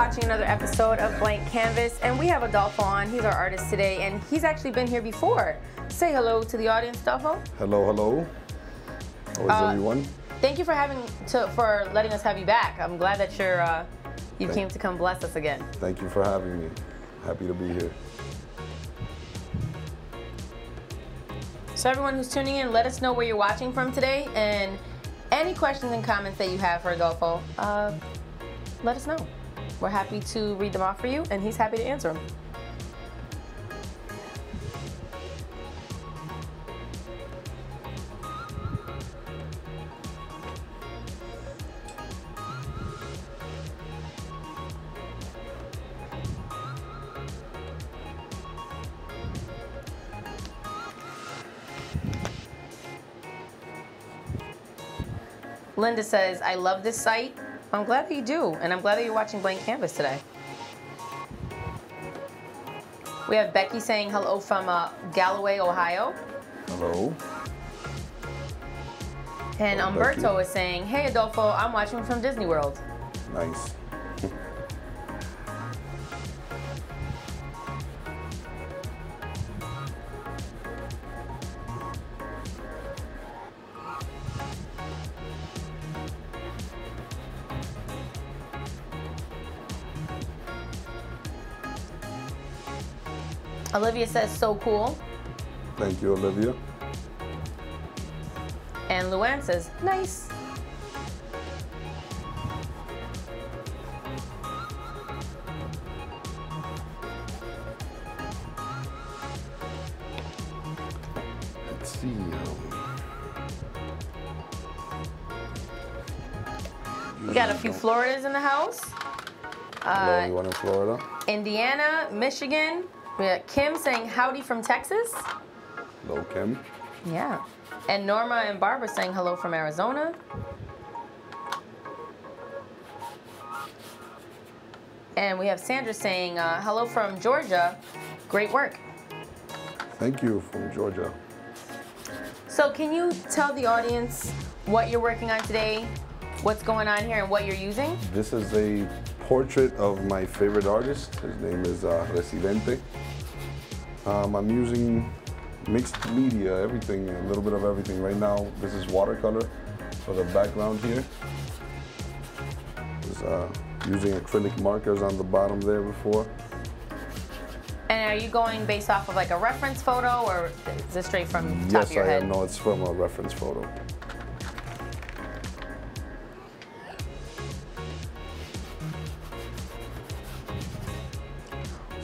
watching another episode of Blank Canvas, and we have Adolfo on. He's our artist today, and he's actually been here before. Say hello to the audience, Adolfo. Hello, hello. How is everyone? Thank you for letting us have you back. I'm glad that you came to come bless us again. Thank you for having me. Happy to be here. So everyone who's tuning in, let us know where you're watching from today, and any questions and comments that you have for Adolfo, let us know. We're happy to read them off for you, and he's happy to answer them. Linda says, I love this site. I'm glad that you do, and I'm glad that you're watching Blank Canvas today. We have Becky saying hello from Galloway, Ohio. Hello. And Hello, Umberto Becky. is saying, hey Adolfo, I'm watching from Disney World. Nice. Olivia says, so cool. Thank you, Olivia. And Luann says, nice. Let's see. We got a few Floridas in the house. Hello, everyone in Florida. Indiana, Michigan. We got Kim saying howdy from Texas. Hello, Kim. Yeah. And Norma and Barbara saying hello from Arizona. And we have Sandra saying hello from Georgia. Great work. Thank you from Georgia. So can you tell the audience what you're working on today, what's going on here, and what you're using? This is a portrait of my favorite artist. His name is Residente. I'm using mixed media, everything, a little bit of everything. Right now, this is watercolor for the background here. Using acrylic markers on the bottom there before. And are you going based off of like a reference photo, or is this straight from the top of your head? Yes, I am. No, it's from a reference photo.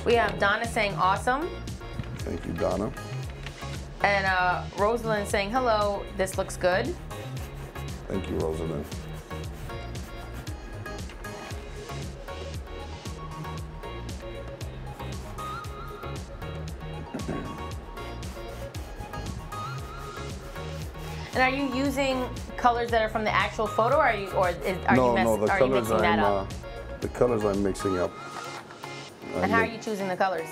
We have Donna saying awesome. Thank you, Donna. And Rosalind saying hello, this looks good. Thank you, Rosalind. And are you using colors that are from the actual photo, or are you mixing that up? The colors I'm mixing up. And how are you choosing the colors?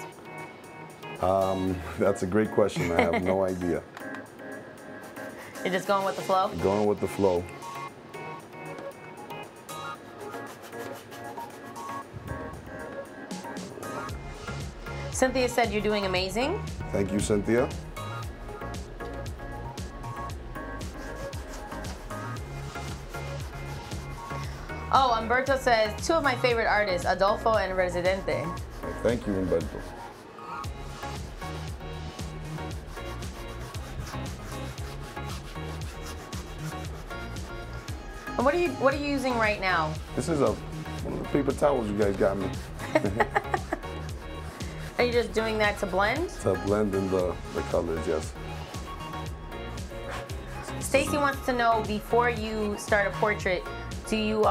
That's a great question. I have no idea. You're just going with the flow? Going with the flow. Cynthia said you're doing amazing. Thank you, Cynthia. Oh, Umberto says, two of my favorite artists, Adolfo and Residente. Thank you, Umberto. And what are you using right now? This is one of the paper towels you guys got me. Are you just doing that to blend? To blend in the colors, yes. Stacy wants to know, before you start a portrait, do you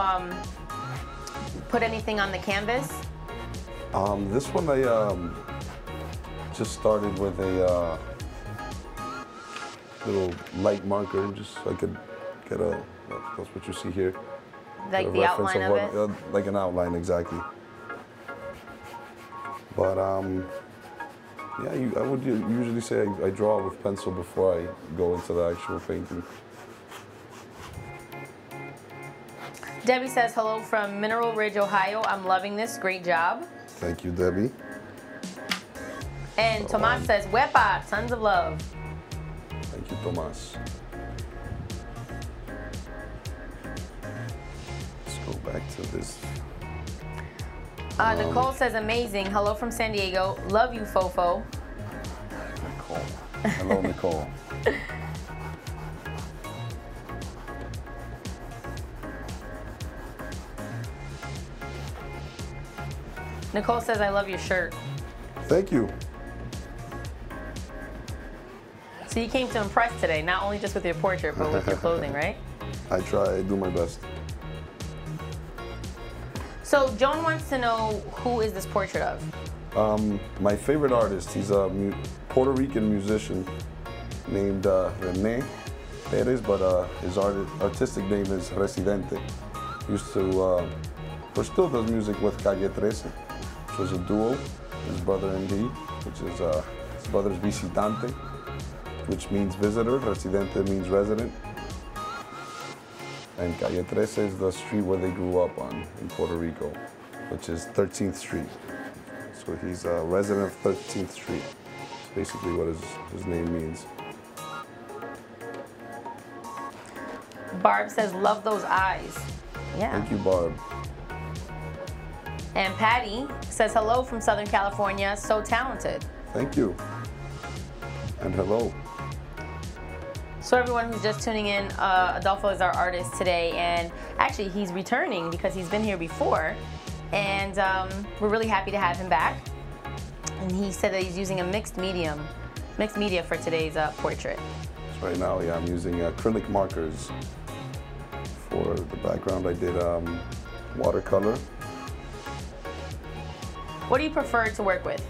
put anything on the canvas? This one I just started with a little light marker, just so I could get that's what you see here. Like the outline of it? Like an outline, exactly. But yeah, I would usually say I draw with pencil before I go into the actual painting. Debbie says hello from Mineral Ridge, Ohio. I'm loving this. Great job. Thank you, Debbie. And Tomas says, Wepa, tons of love. Thank you, Tomas. Let's go back to this. Nicole says, amazing. Hello from San Diego. Love you, Fofo. Nicole. Hello, Nicole. Nicole says, I love your shirt. Thank you. So you came to impress today, not only just with your portrait, but with your clothing, right? I try, I do my best. So Joan wants to know, who is this portrait of? My favorite artist, he's a Puerto Rican musician named René Perez, but his artistic name is Residente. He used to, or still does music with Calle 13, which was a duo, his brother and he, which is, his brother's Visitante, which means visitor. Residente means resident. And Calle 13 is the street where they grew up on in Puerto Rico, which is 13th Street. So he's a resident of 13th Street. That's basically what his name means. Barb says, love those eyes. Yeah. Thank you, Barb. And Patty says, hello from Southern California. So talented. Thank you. And hello. So everyone who's just tuning in, Adolfo is our artist today, and actually he's returning because he's been here before, and we're really happy to have him back. And he said that he's using a mixed media for today's portrait. So right now, yeah, I'm using acrylic markers for the background. I did watercolor. What do you prefer to work with?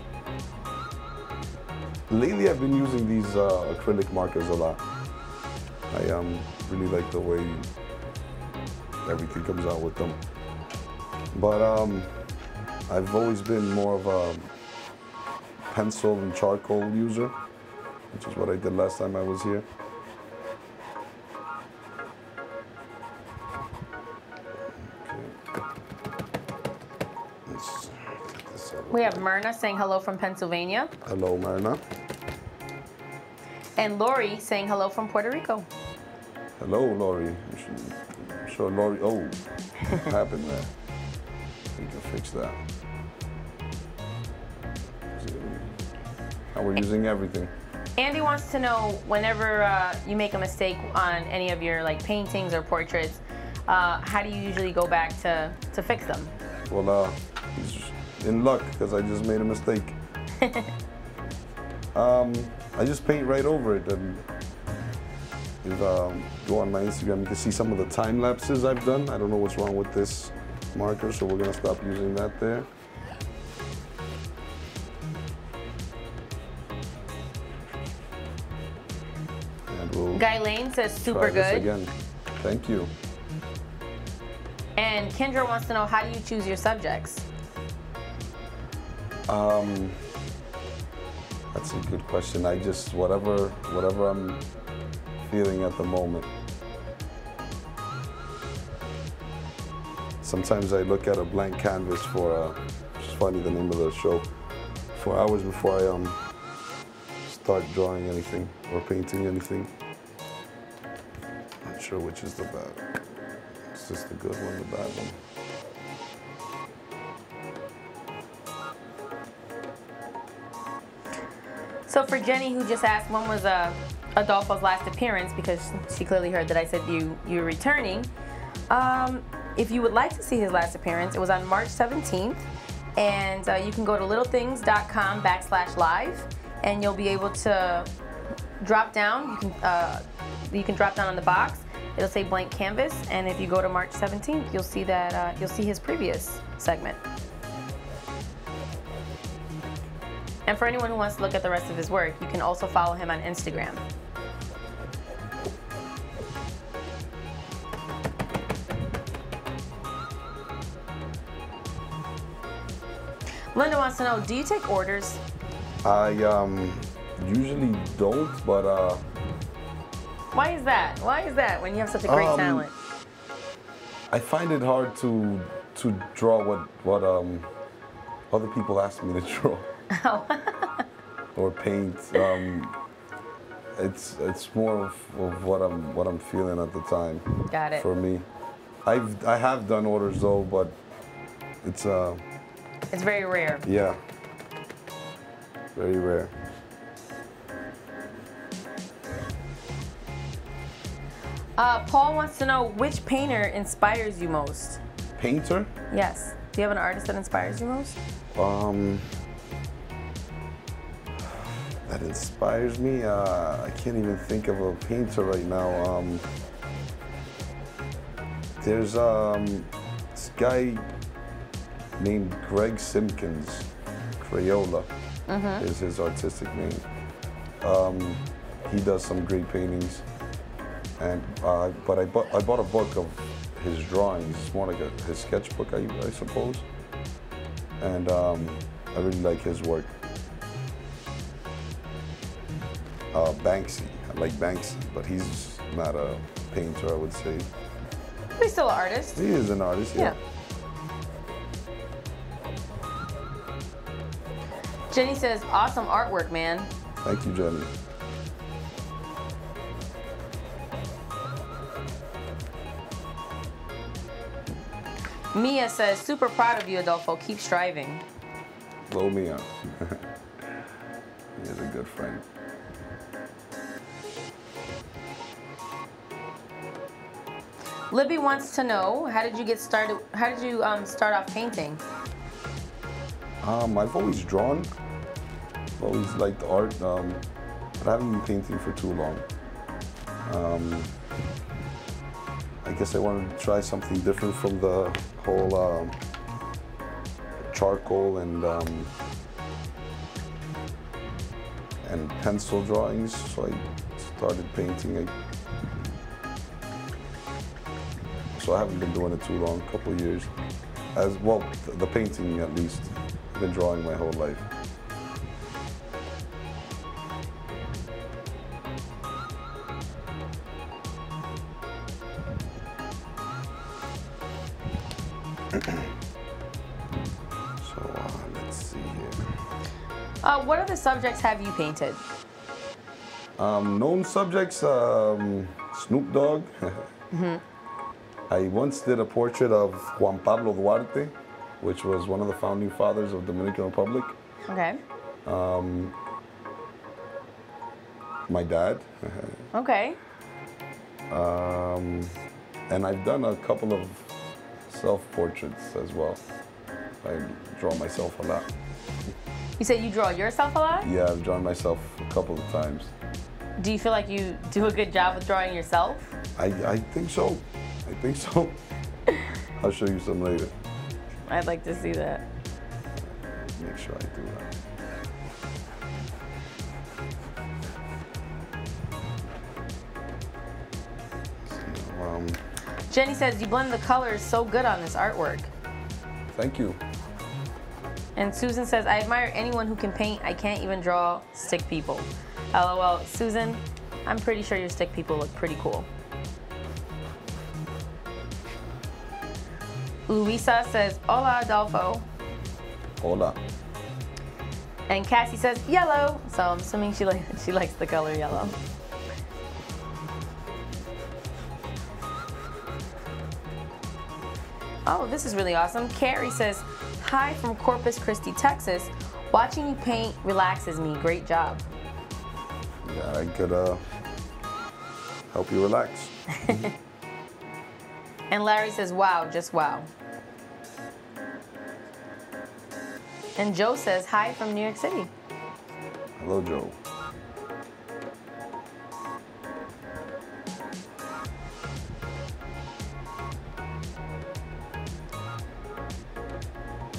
Lately, I've been using these acrylic markers a lot. I really like the way everything comes out with them. But I've always been more of a pencil and charcoal user, which is what I did last time I was here. Okay. Let's get this out. We have Myrna saying hello from Pennsylvania. Hello, Myrna. And Lori saying hello from Puerto Rico. Hello, Lori. I'm sure Lori. Oh, what happened there? We can fix that. Now we're using everything. Andy wants to know, whenever you make a mistake on any of your paintings or portraits, how do you usually go back to fix them? Well, he's in luck because I just made a mistake. I just paint right over it, and if go on my Instagram, you can see some of the time lapses I've done. I don't know what's wrong with this marker, so we're gonna stop using that there. And we'll Guy Lane says super try this good. Again. Thank you. And Kendra wants to know, how do you choose your subjects? That's a good question. I just, whatever I'm feeling at the moment. Sometimes I look at a blank canvas for, which is funny, the name of the show, 4 hours before I start drawing anything or painting anything. Not sure which is the bad. Is this the good one, the bad one? So for Jenny, who just asked when was Adolfo's last appearance, because she clearly heard that I said you're returning. If you would like to see his last appearance, it was on March 17th, and you can go to littlethings.com/live, and you'll be able to drop down. You can drop down on the box. It'll say blank canvas, and if you go to March 17th, you'll see that you'll see his previous segment. And for anyone who wants to look at the rest of his work, you can also follow him on Instagram. Linda wants to know, do you take orders? I usually don't, but why is that? Why is that when you have such a great talent? I find it hard to draw what other people ask me to draw. Oh. Or paint. It's more of what I'm feeling at the time. Got it. For me, I have done orders though, but it's very rare. Yeah, very rare. Paul wants to know which painter inspires you most. Painter? Yes. Do you have an artist that inspires you most? That inspires me. I can't even think of a painter right now. There's this guy named Greg Simpkins. Crayola is his artistic name. He does some great paintings. And but I bought a book of his drawings. It's more like his sketchbook, I suppose. And I really like his work. Banksy. I like Banksy, but he's not a painter, I would say. But he's still an artist. He is an artist, yeah. Jenny says, awesome artwork, man. Thank you, Jenny. Mia says, super proud of you, Adolfo. Keep striving. Blow me up. He is a good friend. Libby wants to know, how did you get started? How did you start off painting? I've always drawn. I've always liked art, but I haven't been painting for too long. I guess I wanted to try something different from the whole charcoal and pencil drawings, so I started painting. So I haven't been doing it too long, a couple of years. As well, the painting at least. I've been drawing my whole life. So let's see here. What other subjects have you painted? Known subjects, Snoop Dogg. I once did a portrait of Juan Pablo Duarte, which was one of the founding fathers of the Dominican Republic. Okay. My dad. Okay. And I've done a couple of self-portraits as well. I draw myself a lot. You said you draw yourself a lot? Yeah, I've drawn myself a couple of times. Do you feel like you do a good job with drawing yourself? I think so. I think so. I'll show you some later. I'd like to see that. Make sure I do that. Jenny says, you blend the colors so good on this artwork. Thank you. And Susan says, I admire anyone who can paint. I can't even draw stick people. LOL. Susan, I'm pretty sure your stick people look pretty cool. Luisa says, hola, Adolfo. Hola. And Cassie says, yellow. So I'm assuming she likes the color yellow. Oh, this is really awesome. Carrie says, hi from Corpus Christi, Texas. Watching you paint relaxes me. Great job. Yeah, I could help you relax. And Larry says, wow, just wow. And Joe says, hi from New York City. Hello, Joe.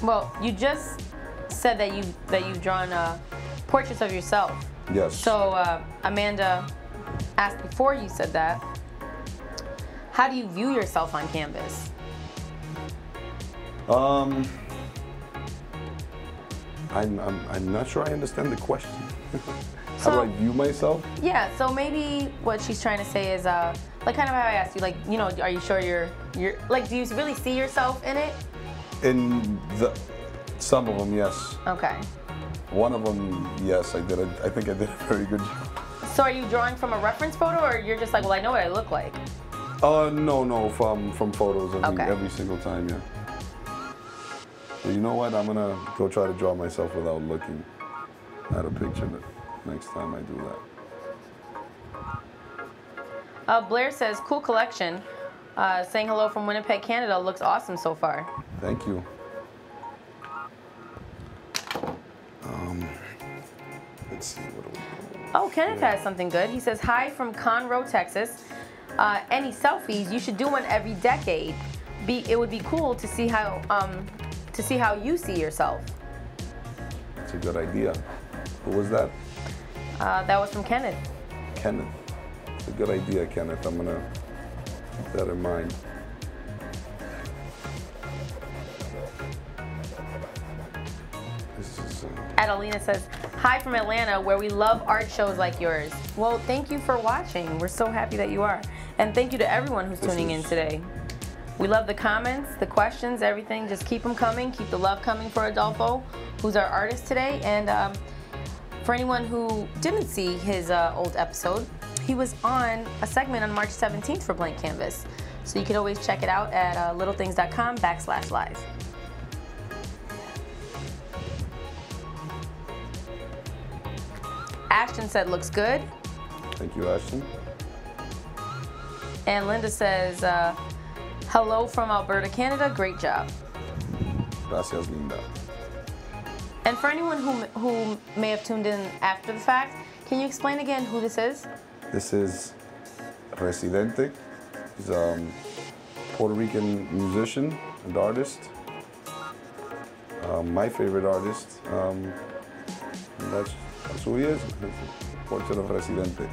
Well, you just said that you've drawn portraits of yourself. Yes. So Amanda asked before you said that, how do you view yourself on canvas? I'm not sure I understand the question. How do I view myself? Yeah, so maybe what she's trying to say is, Like kind of how I asked you, like, you know, are you sure you're like, do you really see yourself in it? In some of them, yes. Okay. One of them, yes, I did. I think I did a very good job. So are you drawing from a reference photo, or you're just like, well, I know what I look like? No, from photos every single time, yeah. But you know what? I'm gonna go try to draw myself without looking at a picture next time I do that. Blair says, cool collection. Saying hello from Winnipeg, Canada. Looks awesome so far. Thank you. Let's see, what do we do? Oh, Kenneth has something good. He says, hi from Conroe, Texas. Any selfies? You should do one every decade. It would be cool to see how you see yourself. That's a good idea. Who was that? That was from Kenneth. Kenneth. It's a good idea, Kenneth. I'm gonna keep that in mind. This is. Adelina says, hi from Atlanta, where we love art shows like yours. Well, thank you for watching. We're so happy that you are. And thank you to everyone who's tuning in today. We love the comments, the questions, everything. Just keep them coming. Keep the love coming for Adolfo, who's our artist today. And for anyone who didn't see his old episode, he was on a segment on March 17th for Blank Canvas. So you can always check it out at LittleThings.com/live. Ashton said, looks good. Thank you, Ashton. And Linda says, hello from Alberta, Canada. Great job. Gracias, Linda. And for anyone who may have tuned in after the fact, can you explain again who this is? This is Residente. He's a Puerto Rican musician and artist. My favorite artist. And that's who he is. Portrait of Residente.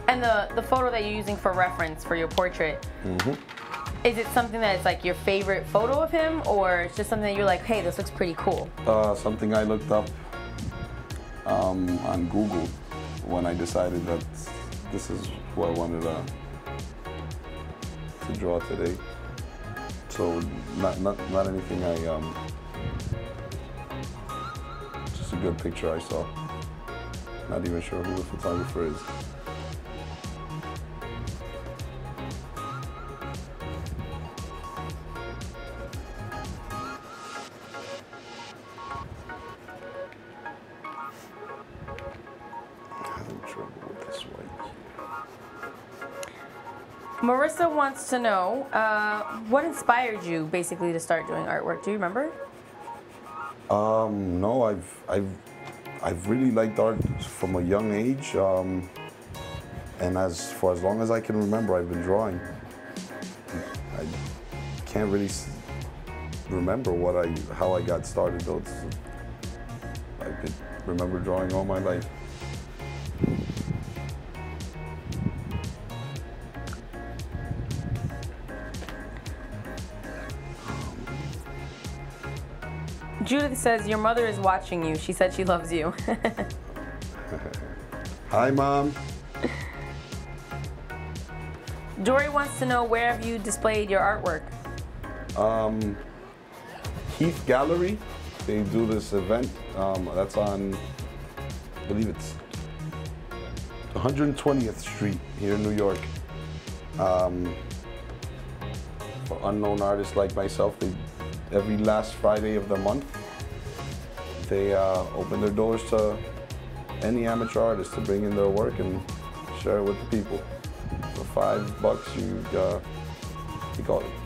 And the photo that you're using for reference for your portrait, is it something that's like your favorite photo of him, or it's just something that you're like, hey, this looks pretty cool? Something I looked up on Google when I decided that this is what I wanted to draw today. So not anything just a good picture I saw. Not even sure who the photographer is. Marissa wants to know what inspired you basically to start doing artwork. Do you remember? No, I've really liked art from a young age, and for as long as I can remember, I've been drawing. I can't really remember how I got started though. I could remember drawing all my life. Judith says, your mother is watching you. She said she loves you. Hi, Mom. Dory wants to know, where have you displayed your artwork? Heath Gallery. They do this event. That's on, I believe it's 120th Street here in New York. For unknown artists like myself, every last Friday of the month, they open their doors to any amateur artist to bring in their work and share it with the people. For $5,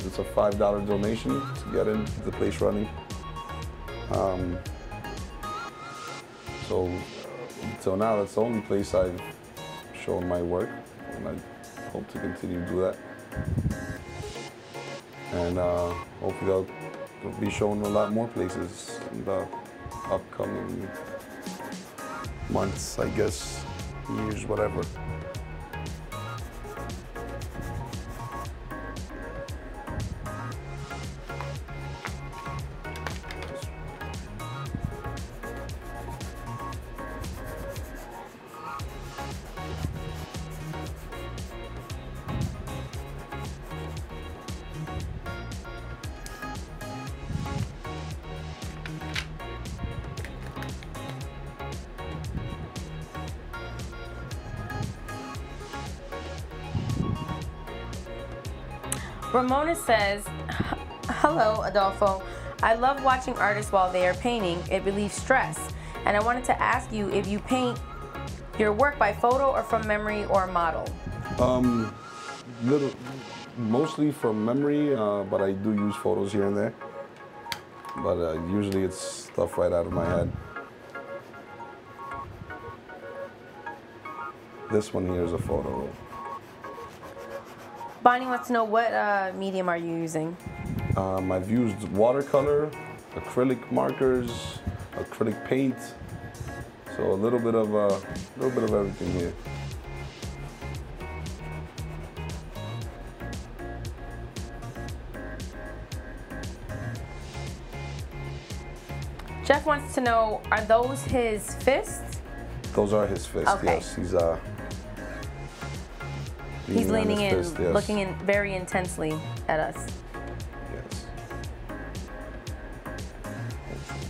it's a $5 donation to get into the place running. So now that's the only place I've shown my work, and I hope to continue to do that. And hopefully I'll be shown a lot more places in the upcoming months, I guess, years, whatever. Ramona says, hello, Adolfo. I love watching artists while they are painting. It relieves stress. And I wanted to ask you if you paint your work by photo or from memory or model. Mostly from memory, but I do use photos here and there. But usually it's stuff right out of my head. This one here is a photo. Bonnie wants to know what medium are you using? I've used watercolor, acrylic markers, acrylic paint, so a little bit of everything here. Jeff wants to know, are those his fists? Those are his fists. Okay. Yes. He's leaning in, fist, yes. looking in very intensely at us. Yes.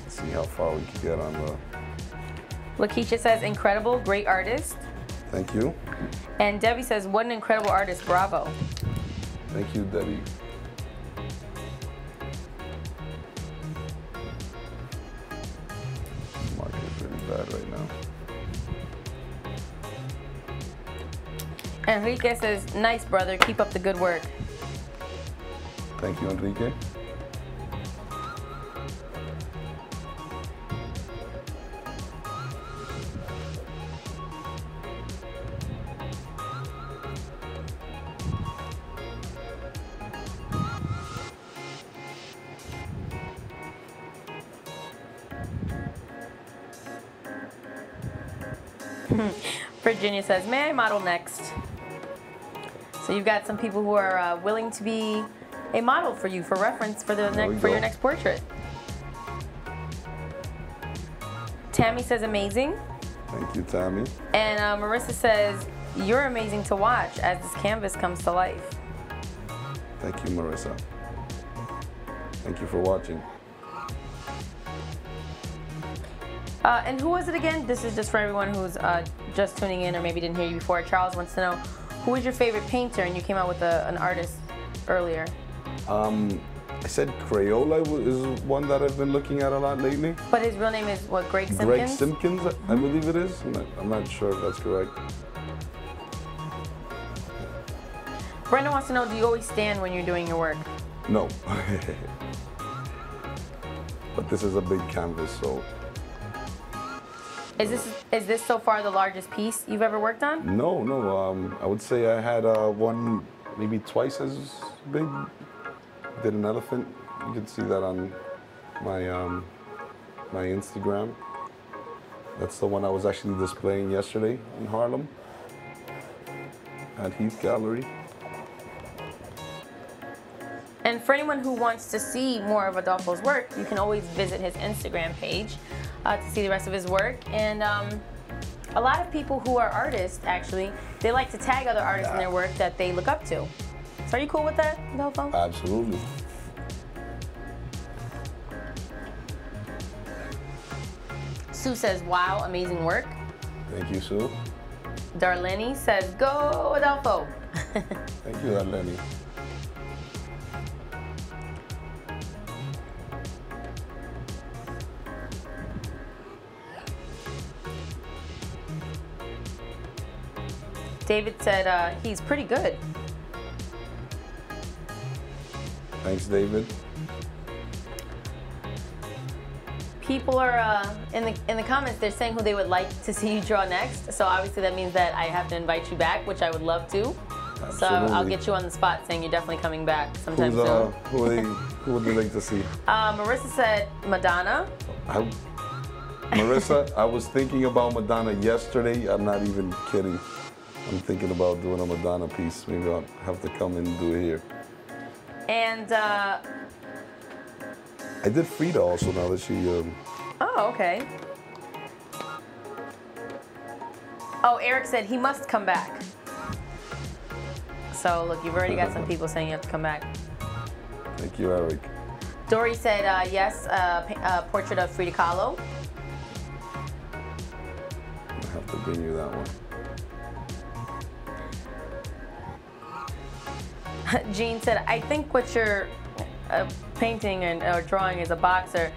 Let's see how far we can get on the... Lakeisha says, incredible, great artist. Thank you. And Debbie says, what an incredible artist, bravo. Thank you, Debbie. Market is really bad right now. Enrique says, nice, brother, keep up the good work. Thank you, Enrique. Virginia says, may I model next? So you've got some people who are willing to be a model for you for reference for your next portrait. Tammy says, amazing. Thank you, Tammy. And Marissa says, you're amazing to watch as this canvas comes to life. Thank you, Marissa. Thank you for watching. And who was it again? This is just for everyone who's just tuning in or maybe didn't hear you before. Charles wants to know, who is your favorite painter? And you came out with an artist earlier. I said Crayola is one that I've been looking at a lot lately. But his real name is what, Greg Simpkins? Greg Simpkins, I believe it is. I'm not sure if that's correct. Brenda wants to know, do you always stand when you're doing your work? No. But this is a big canvas, so. Is this so far the largest piece you've ever worked on? No. I would say I had one maybe twice as big. Did an elephant. You can see that on my my Instagram. That's the one I was actually displaying yesterday in Harlem at Heath Gallery. And for anyone who wants to see more of Adolfo's work, you can always visit his Instagram page to see the rest of his work. And a lot of people who are artists, actually, they like to tag other artists in their work that they look up to. So are you cool with that, Adolfo? Absolutely. Sue says, wow, amazing work. Thank you, Sue. Darlene says, go, Adolfo. Thank you, Darlene. David said he's pretty good. Thanks, David. People are in the comments. They're saying who they would like to see you draw next. So obviously that means that I have to invite you back, which I would love to. Absolutely. So I'll get you on the spot, saying you're definitely coming back sometime soon. Who would you like to see? Marissa said Madonna. Marissa, I was thinking about Madonna yesterday. I'm not even kidding. I'm thinking about doing a Madonna piece. Maybe I'll have to come and do it here. And I did Frida also now that she. Oh, okay. Oh, Eric said he must come back. So look, you've already got some people saying you have to come back. Thank you, Eric. Dory said yes, a portrait of Frida Kahlo. I have to bring you that one. Jean said, I think what you're painting or drawing is a boxer.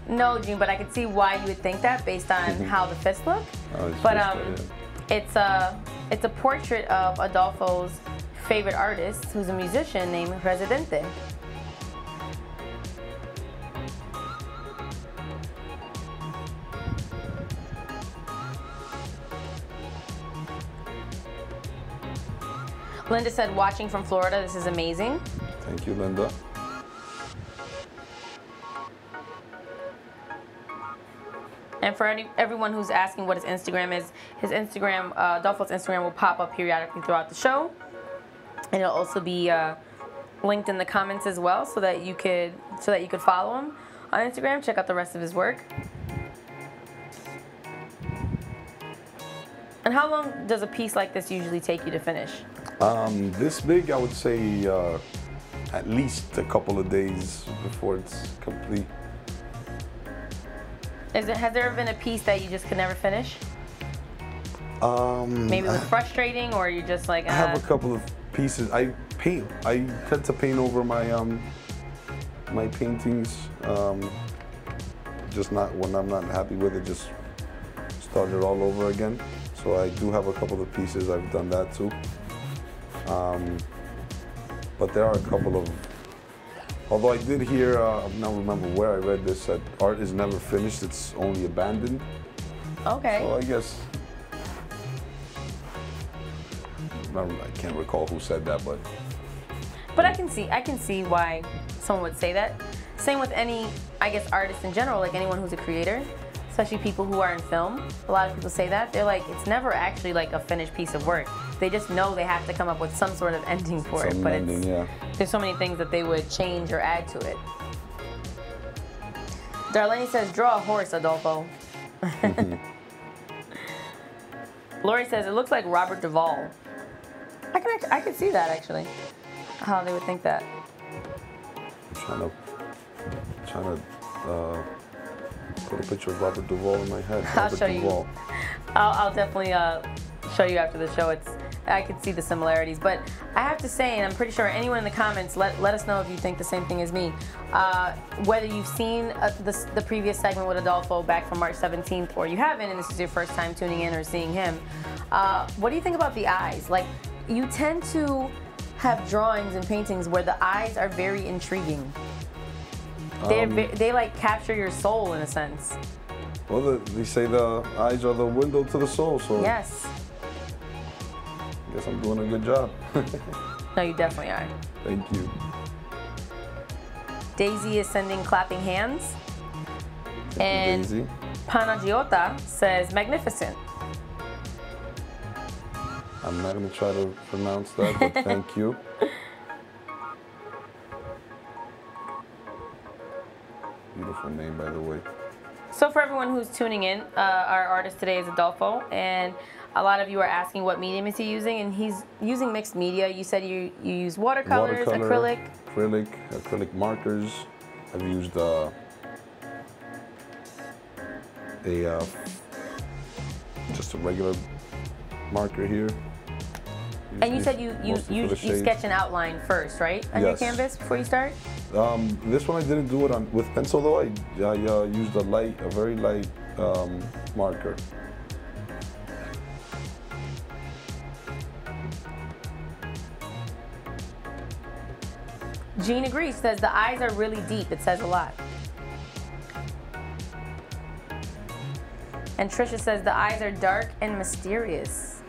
No, Jean, but I could see why you would think that based on how the fists look. Oh, But it's a portrait of Adolfo's favorite artist, who's a musician named Residente. Linda said, watching from Florida, this is amazing. Thank you, Linda. And for everyone who's asking what his Instagram is, his Instagram, Adolfo's Instagram will pop up periodically throughout the show. And it'll also be linked in the comments as well, so that you could follow him on Instagram. Check out the rest of his work. And how long does a piece like this usually take you to finish? This big, I would say at least a couple of days before it's complete. Has there ever been a piece that you just could never finish? Maybe it was frustrating, or you just like. I have a couple of pieces. I tend to paint over my my paintings. Just not when I'm not happy with it. Just start it all over again. So I do have a couple of pieces. I've done that too. But there are a couple of. Although I did hear, I don't remember where I read this, that art is never finished, it's only abandoned. Okay. So I guess, I can't recall who said that, but. But I can see why someone would say that. Same with any, I guess, artist in general, like anyone who's a creator, especially people who are in film. A lot of people say that. They're like, it's never actually like a finished piece of work. They just know they have to come up with some sort of ending for it. But there's so many things that they would change or add to it. Darlene says, draw a horse, Adolfo. Lori says, it looks like Robert Duvall. I can see that, actually, how they would think that. I'm trying to put a picture of Robert Duvall in my head. I'll show you. I'll definitely show you after the show. I could see the similarities, but I have to say, and I'm pretty sure anyone in the comments, let us know if you think the same thing as me. Whether you've seen the previous segment with Adolfo back from March 17th, or you haven't, and this is your first time tuning in or seeing him, what do you think about the eyes? Like, you tend to have drawings and paintings where the eyes are very intriguing. They like capture your soul in a sense. Well, they say the eyes are the window to the soul, so. Yes. I guess I'm doing a good job. No, you definitely are. Thank you. Daisy is sending clapping hands. Thank you, Daisy. Panagiota says, magnificent. I'm not going to try to pronounce that, but thank you. Beautiful name, by the way. So for everyone who's tuning in, our artist today is Adolfo, and a lot of you are asking what medium is he using, and he's using mixed media. You said you use watercolors, acrylic markers. I've used just a regular marker here. And you said you sketch an outline first, right, on your canvas before you start? This one I didn't do it with pencil though. I used a very light marker. Jean agrees, says the eyes are really deep. It says a lot. And Trisha says the eyes are dark and mysterious.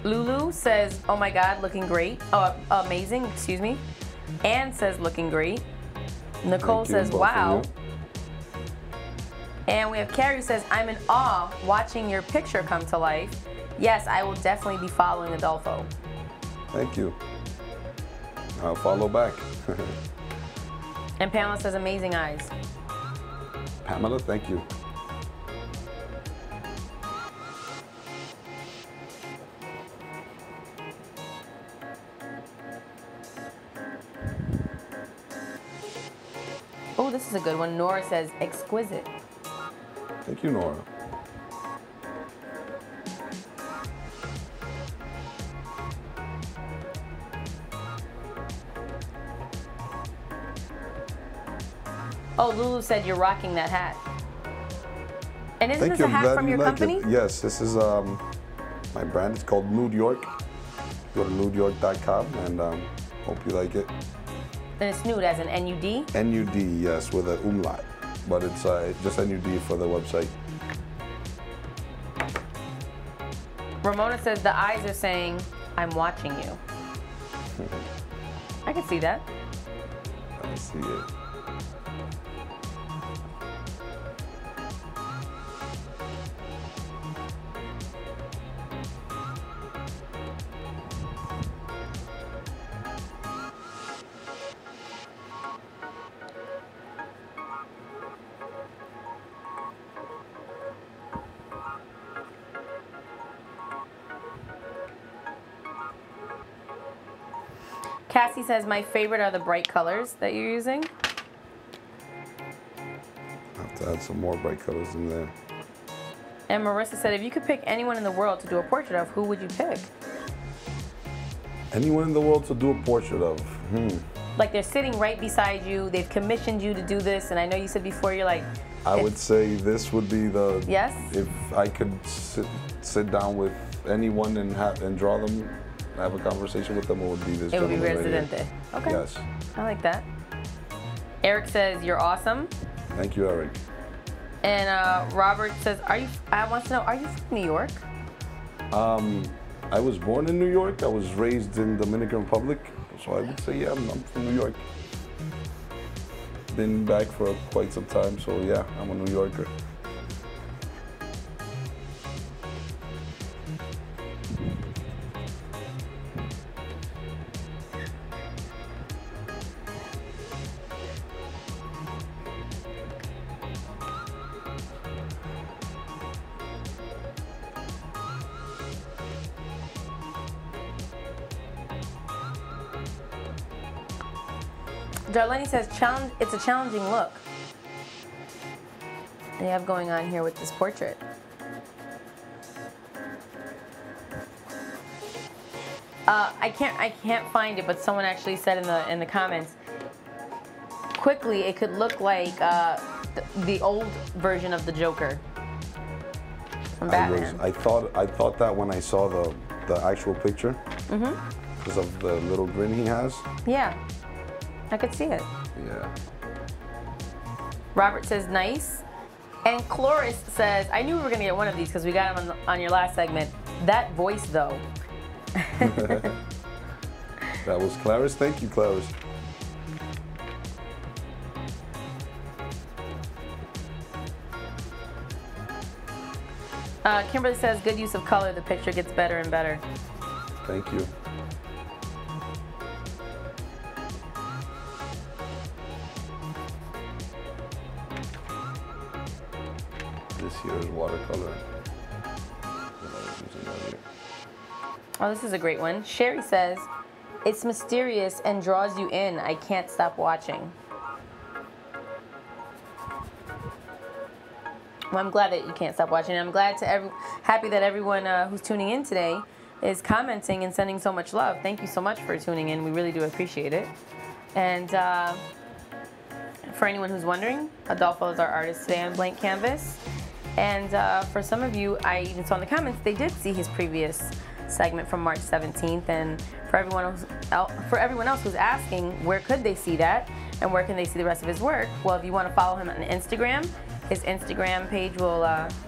Lulu says, oh my God, looking great. Oh, amazing, excuse me. Anne says, looking great. Nicole says, wow. And we have Carrie who says, I'm in awe watching your picture come to life. Yes, I will definitely be following Adolfo. Thank you. I'll follow back. And Pamela says, amazing eyes. Pamela, thank you. Oh, this is a good one. Nora says, exquisite. Thank you, Nora. Oh, Lulu said you're rocking that hat. And isn't Thank this you. a I'm hat glad from you your like company? it. Yes, this is my brand. It's called Nude York. Go to nudeyork.com and hope you like it. And it's nude as an N-U-D? N-U-D, yes, with an umlaut. But it's just N-U-D for the website. Ramona says the eyes are saying, I'm watching you. I can see that. I see it. Cassie says my favorite are the bright colors that you're using. I have to add some more bright colors in there. And Marissa said if you could pick anyone in the world to do a portrait of, who would you pick? Anyone in the world to do a portrait of? Like they're sitting right beside you, they've commissioned you to do this, and I know you said before you're like... I would say this would be the... Yes? If I could sit down with anyone and draw them, have a conversation with them, it would be this It would be gentleman right Residente. here. Okay. Yes. I like that. Eric says you're awesome. Thank you, Eric. And Robert says, I want to know, are you from New York? I was born in New York. I was raised in Dominican Republic. So I would say, yeah, I'm from New York. Been back for quite some time, so yeah, I'm a New Yorker. Darlene says, it's a challenging look they have going on here with this portrait. I can't find it, but someone actually said in the comments, quickly it could look like the old version of the Joker from Batman. I thought that when I saw the actual picture, because of the little grin he has. Yeah. I could see it. Yeah. Robert says nice. And Cloris says, I knew we were going to get one of these because we got him on your last segment. That voice, though. That was Clarice. Thank you, Clarice. Kimberly says, good use of color. The picture gets better and better. Thank you. This here is watercolor. Oh, this is a great one. Sherry says, it's mysterious and draws you in. I can't stop watching. Well, I'm glad that you can't stop watching. I'm glad happy that everyone who's tuning in today is commenting and sending so much love. Thank you so much for tuning in. We really do appreciate it. And for anyone who's wondering, Adolfo is our artist today on Blank Canvas. And for some of you, I even saw in the comments, they did see his previous segment from March 17th. And for everyone else who's asking, where could they see that? And where can they see the rest of his work? Well, if you want to follow him on Instagram, his Instagram page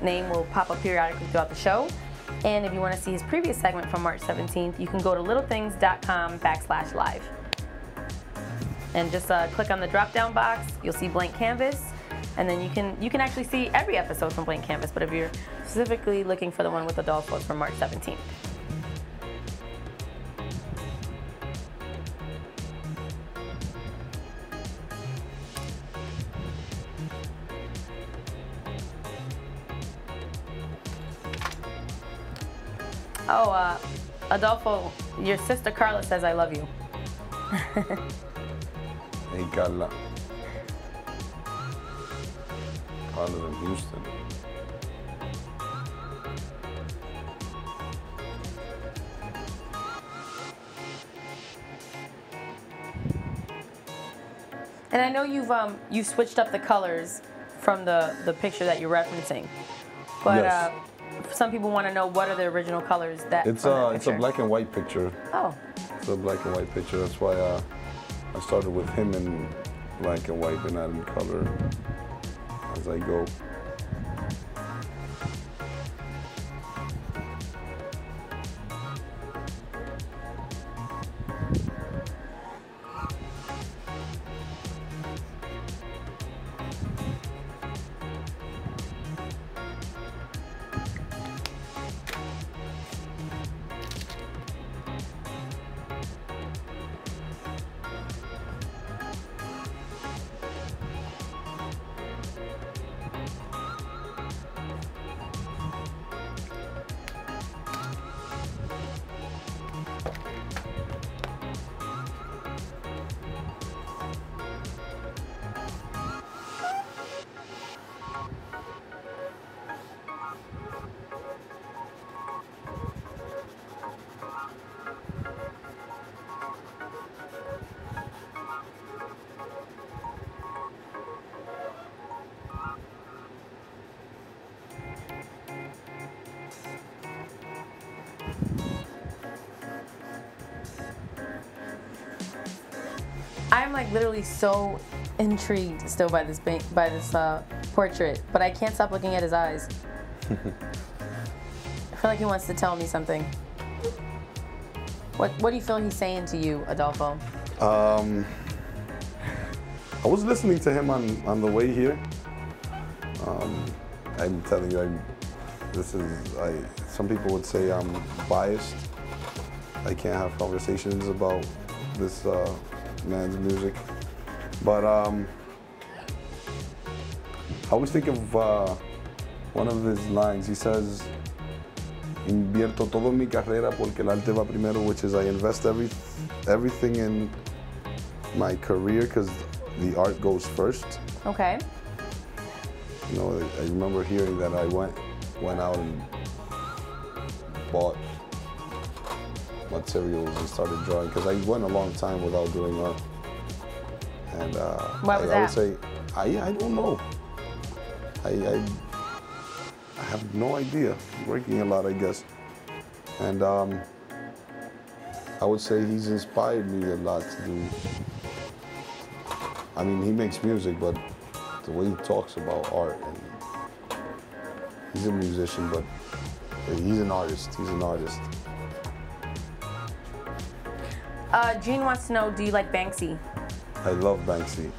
name will pop up periodically throughout the show. And if you want to see his previous segment from March 17th, you can go to LittleThings.com/live. And just click on the drop-down box. You'll see Blank Canvas. And then you can actually see every episode from Blank Canvas, but if you're specifically looking for the one with Adolfo, it's from March 17th. Oh, Adolfo, your sister Carla says I love you. Hey, Carla. Carla's in Houston. And I know you switched up the colors from the picture that you're referencing, but Yes. some people want to know what are the original colors that. It's a black and white picture. Oh. It's a black and white picture. That's why I started with him in black and white and adding color as I go. I'm like literally so intrigued still by this portrait, but I can't stop looking at his eyes. I feel like he wants to tell me something. What do you feel he's saying to you, Adolfo? I was listening to him on the way here. I'm telling you, some people would say I'm biased. I can't have conversations about this man's music. But I always think of one of his lines. He says, "Invierto todo mi carrera porque el arte va primero," which is I invest everything in my career because the art goes first. Okay. You know, I remember hearing that. I went out and bought materials and started drawing because I went a long time without doing art. And Why was I would that? say, I don't know. I have no idea. Working a lot, I guess. And I would say he's inspired me a lot to do. I mean, he makes music, but the way he talks about art, and he's a musician, but he's an artist. He's an artist. Jean wants to know, do you like Banksy? I love Banksy.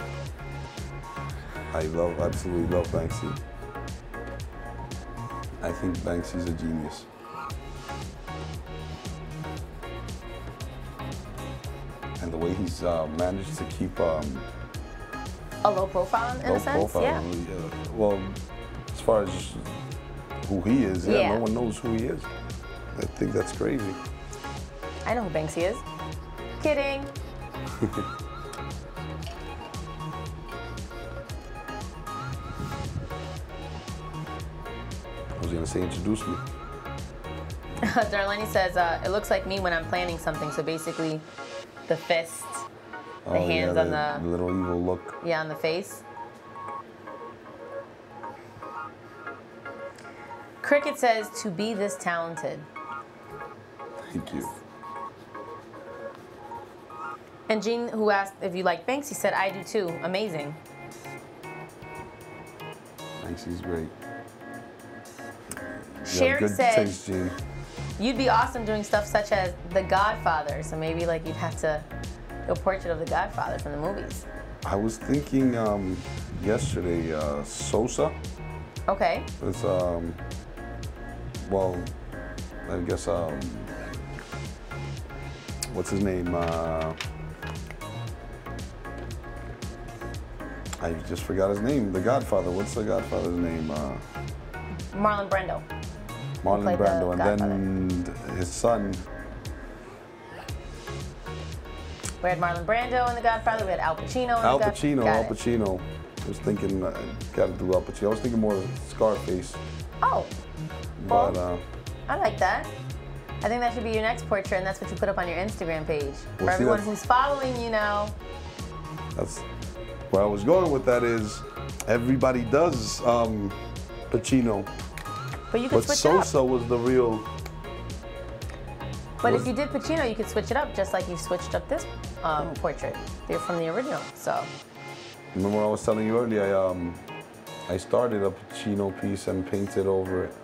Absolutely love Banksy. I think Banksy's a genius. And the way he's managed to keep A low profile in a sense? Yeah. Well, as far as who he is, Yeah. No one knows who he is. I think that's crazy. I know who Banksy is. Kidding. I was gonna say introduce me. Darlene says, it looks like me when I'm planning something. So basically, the fist, the hands on the little evil look. Yeah, on the face. Cricket says, to be this talented. Thank you. And Jean, who asked if you like Banksy, said, I do too. Amazing. Banksy's great. Sherry good said, taste, Jean. you'd be awesome doing stuff such as The Godfather. So maybe like you'd have to do a portrait of The Godfather from the movies. I was thinking yesterday, Sosa. Okay. It's well, I guess what's his name? I just forgot his name. The Godfather. What's the Godfather's name? Marlon Brando. Marlon played the Brando, and Godfather. then his son. We had Marlon Brando in The Godfather. We had Al Pacino in Al The Pacino. Godfather. Al Pacino. I was thinking, gotta do Al Pacino. I was thinking more of Scarface. Oh, But I like that. I think that should be your next portrait, and that's what you put up on your Instagram page. For see, everyone that's- who's following you now. where I was going with that is everybody does Pacino. But you could switch it up. Sosa was the real. But if you did Pacino, you could switch it up just like you switched up this portrait. They're from the original, so. Remember what I was telling you earlier? I started a Pacino piece and painted over it.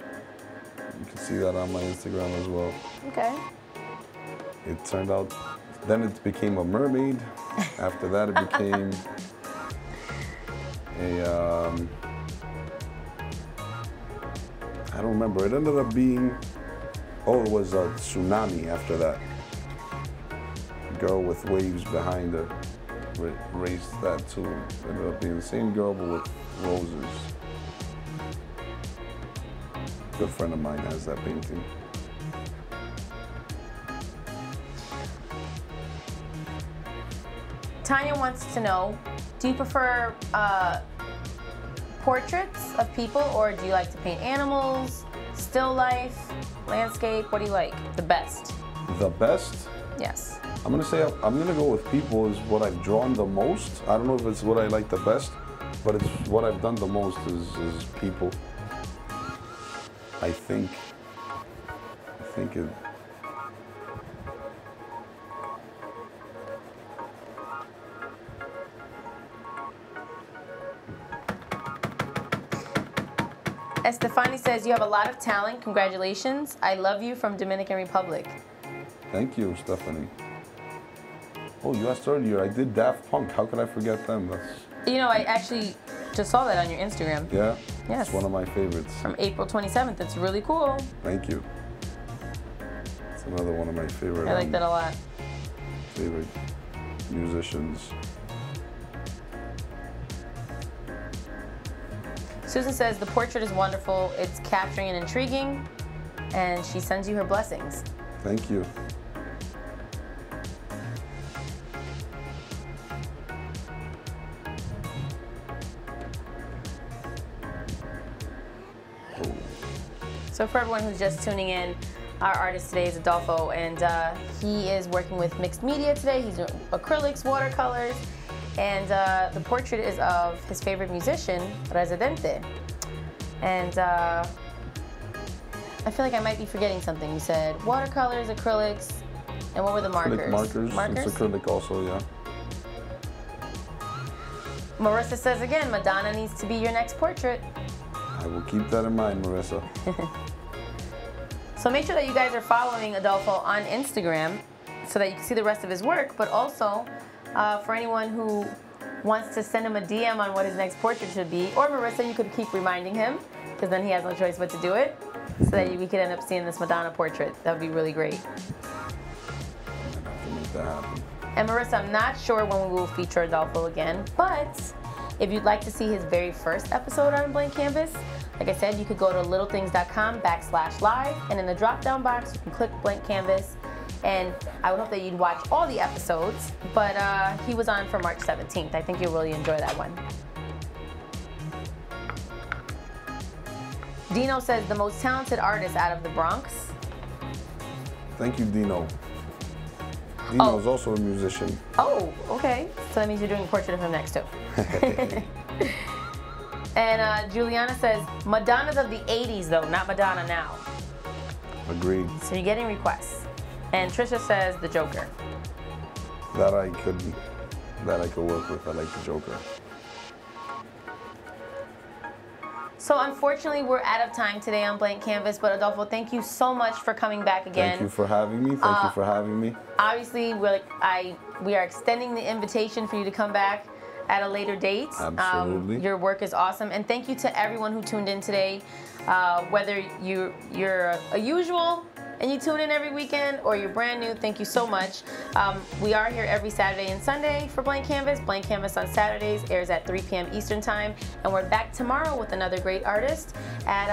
You can see that on my Instagram as well. Okay. It turned out, then it became a mermaid. After that, it became a, I don't remember. It ended up being, oh, it was a tsunami after that. A girl with waves behind her. Raised that too. Ended up being the same girl but with roses. A good friend of mine has that painting. Tanya wants to know, do you prefer portraits of people, or do you like to paint animals, still life, landscape? What do you like the best? The best? Yes. I'm gonna go with people is what I've drawn the most. I don't know if it's what I like the best, but it's what I've done the most is people. I think it. Estefani says, you have a lot of talent. Congratulations. I love you from Dominican Republic. Thank you, Stephanie. Oh, you asked earlier. I did Daft Punk. How could I forget them? You know, I actually just saw that on your Instagram. Yeah? Yes. It's one of my favorites. From April 27th. It's really cool. Thank you. It's another one of my favorite. I like that a lot. Favorite musicians. Susan says, the portrait is wonderful. It's capturing and intriguing. And she sends you her blessings. Thank you. So for everyone who's just tuning in, our artist today is Adolfo, and he is working with mixed media today. He's doing acrylics, watercolors, and the portrait is of his favorite musician, Residente. And I feel like I might be forgetting something. You said watercolors, acrylics, and what were the markers? Markers. It's acrylic also, yeah. Marissa says again, Madonna needs to be your next portrait. I will keep that in mind, Marissa. So make sure that you guys are following Adolfo on Instagram so that you can see the rest of his work, but also for anyone who wants to send him a DM on what his next portrait should be, or Marissa, you could keep reminding him, because then he has no choice but to do it, so that we could end up seeing this Madonna portrait. That would be really great. I'm gonna have to make that happen. And Marissa, I'm not sure when we will feature Adolfo again, but if you'd like to see his very first episode on Blank Canvas, like I said, you could go to littlethings.com/live, and in the drop-down box, you can click Blank Canvas, and I would hope that you'd watch all the episodes, but he was on for March 17th. I think you'll really enjoy that one. Dino says, the most talented artist out of the Bronx. Thank you, Dino. Dino's also a musician. Oh, okay. So that means you're doing a portrait of him next, too. And Juliana says, Madonna's of the 80s, though, not Madonna now. Agreed. So you're getting requests. And Trisha says, the Joker. That I could work with. I like the Joker. So unfortunately, we're out of time today on Blank Canvas, but Adolfo, thank you so much for coming back again. Thank you for having me. Thank you for having me. Obviously, we are extending the invitation for you to come back at a later date. Absolutely. Your work is awesome, and thank you to everyone who tuned in today. Whether you're a usual and you tune in every weekend, or you're brand new, thank you so much. We are here every Saturday and Sunday for Blank Canvas. Blank Canvas on Saturdays airs at 3 p.m. Eastern Time, and we're back tomorrow with another great artist at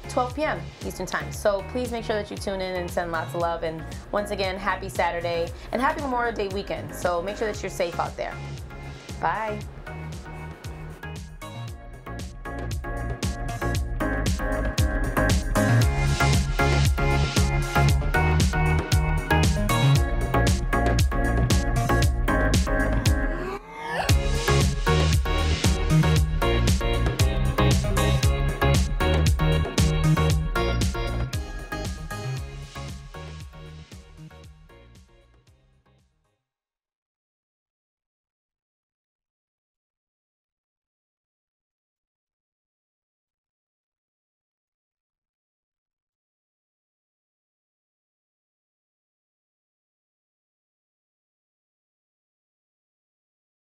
12 p.m. Eastern Time. So please make sure that you tune in and send lots of love. And once again, happy Saturday and happy Memorial Day weekend. So make sure that you're safe out there. Bye.